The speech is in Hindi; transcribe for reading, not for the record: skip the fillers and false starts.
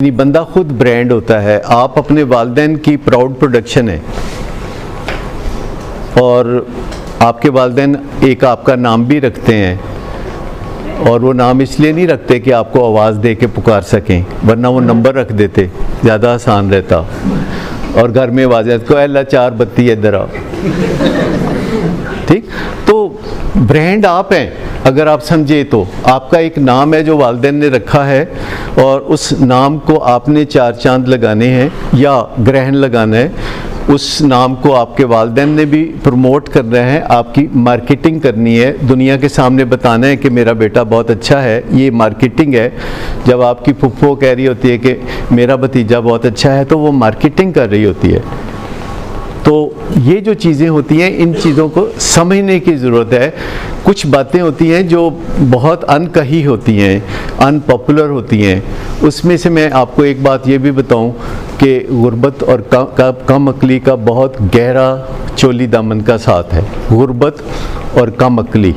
यानी बंदा खुद ब्रांड होता है। आप अपने वालिदैन की प्राउड प्रोडक्शन है और आपके वालिदैन एक आपका नाम भी रखते हैं और वो नाम इसलिए नहीं रखते कि आपको आवाज़ दे के पुकार सकें, वरना वो नंबर रख देते, ज़्यादा आसान रहता। और घर में आवाज़ को अल्लाह 4 बत्ती इधर आओ, ठीक। तो ब्रांड आप हैं अगर आप समझे तो। आपका एक नाम है जो वालिदैन ने रखा है और उस नाम को आपने 4 चांद लगाने हैं या ग्रहण लगाना है। उस नाम को आपके वालिदैन ने भी प्रमोट करना है, आपकी मार्केटिंग करनी है, दुनिया के सामने बताना है कि मेरा बेटा बहुत अच्छा है। ये मार्केटिंग है। जब आपकी फुफ्फो कह रही होती है कि मेरा भतीजा बहुत अच्छा है, तो वो मार्केटिंग कर रही होती है। तो ये जो चीज़ें होती हैं, इन चीज़ों को समझने की ज़रूरत है। कुछ बातें होती हैं जो बहुत अनकही होती हैं, अनपॉपुलर होती हैं। उसमें से मैं आपको एक बात ये भी बताऊं कि गुर्बत और कम अक्ली का बहुत गहरा चोली दामन का साथ है। गुर्बत और कम अक्ली